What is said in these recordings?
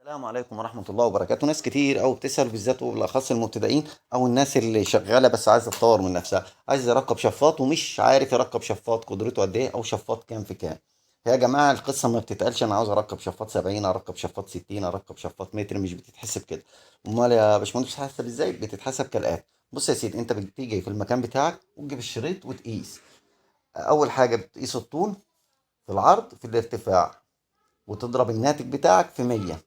السلام عليكم ورحمة الله وبركاته. ناس كتير أوي بتسأل، بالذات وبالأخص المبتدئين أو الناس اللي شغالة بس عايزة تطور من نفسها، عايز يركب شفاط ومش عارف يركب شفاط قدرته قد إيه أو شفاط كام في كام. يا جماعة القصة ما بتتقالش أنا عاوز أركب شفاط 70، أركب شفاط 60، أركب شفاط متر، مش بتتحسب كده. أمال يا باشمهندس بتتحسب إزاي؟ بتتحسب كالآتي: بص يا سيدي، أنت بتيجي في المكان بتاعك وتجيب الشريط وتقيس. أول حاجة بتقيس الطول في العرض في الارتفاع، وتضرب الناتج بتاعك في 100.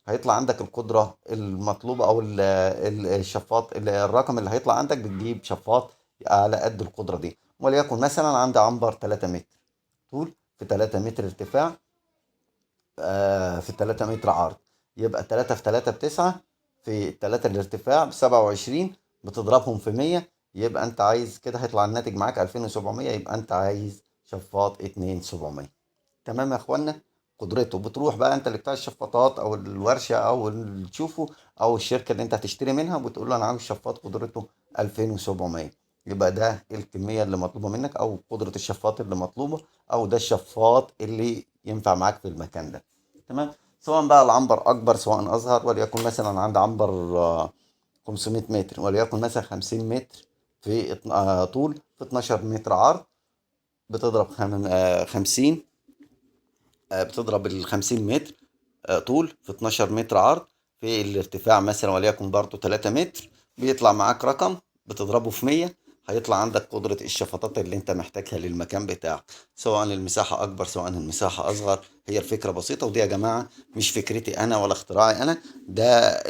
هيطلع عندك القدرة المطلوبة أو الشفاط، الرقم اللي هيطلع عندك بتجيب شفاط على قد القدرة دي. وليكن مثلا عندي عنبر 3 متر طول في 3 متر ارتفاع، في 3 متر عرض. يبقى 3 في 3 بتسعة، في 3 الارتفاع ب27، بتضربهم في 100. يبقى انت عايز كده هيطلع الناتج معاك 2700. يبقى انت عايز شفاط 2700. تمام يا اخوانا. قدرته بتروح بقى انت اللي بتاع الشفاطات او الورشه او اللي تشوفه او الشركه اللي انت هتشتري منها، وبتقول له انا عاوز شفاط قدرته 2700. يبقى ده الكميه اللي مطلوبه منك او قدره الشفاط اللي مطلوبه، او ده الشفاط اللي ينفع معاك في المكان ده. تمام. سواء بقى العنبر اكبر سواء اصغر، وليكن مثلا عند عنبر 500 متر، وليكن مثلا 50 متر في طول في 12 متر عرض، بتضرب 50. بتضرب ال50 متر طول في 12 متر عرض في الارتفاع مثلا وليكن برضو 3 متر، بيطلع معاك رقم بتضربه في 100. هيطلع عندك قدرة الشفطات اللي انت محتاجها للمكان بتاعك، سواء المساحة أكبر سواء المساحة أصغر. هي الفكرة بسيطة، ودي يا جماعة مش فكرتي أنا ولا اختراعي أنا، ده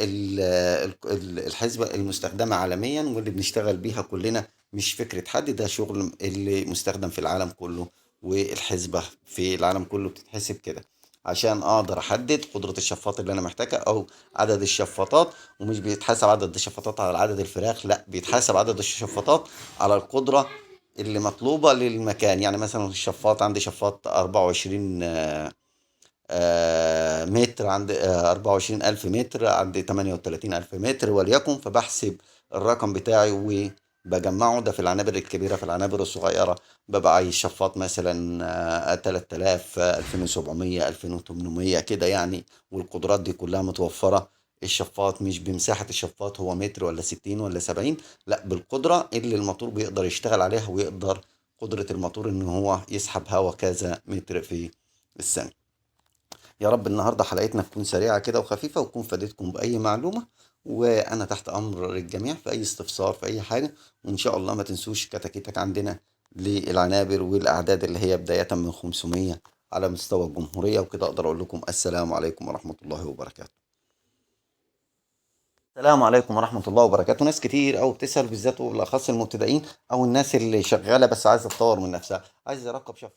الحسبة المستخدمة عالميا واللي بنشتغل بيها كلنا، مش فكرة حد، ده شغل اللي مستخدم في العالم كله. والحسبة في العالم كله بتتحسب كده عشان اقدر احدد قدرة الشفاط اللي انا محتاجها او عدد الشفاطات. ومش بيتحسب عدد الشفاطات على عدد الفراخ، لا، بيتحسب عدد الشفاطات على القدرة اللي مطلوبة للمكان. يعني مثلا الشفاط عندي شفاط 24 متر، عند 24,000 متر، عند 38,000 متر وليكن. فبحسب الرقم بتاعي وبجمعه ده في العنابر الكبيرة. في العنابر الصغيرة ببقى عايز شفاط مثلا 3000، 2700، 2800 كده يعني. والقدرات دي كلها متوفرة. الشفاط مش بمساحة الشفاط هو متر ولا 60 ولا 70، لا، بالقدرة اللي الموتور بيقدر يشتغل عليها، ويقدر قدرة الموتور ان هو يسحب هوا كذا متر في الثانية. يا رب النهارده حلقتنا تكون سريعة كده وخفيفة، وتكون فادتكم بأي معلومة. وأنا تحت أمر الجميع في أي استفسار في أي حاجة. وإن شاء الله ما تنسوش كتاكيتك عندنا للعنابر والأعداد اللي هي بداية من 500 على مستوى الجمهورية. وكده أقدر أقول لكم السلام عليكم ورحمة الله وبركاته. السلام عليكم ورحمة الله وبركاته. ناس كتير أوي بتسأل، بالذات وبالأخص المبتدئين أو الناس اللي شغالة بس عايزة تطور من نفسها، عايز يركب شفاط.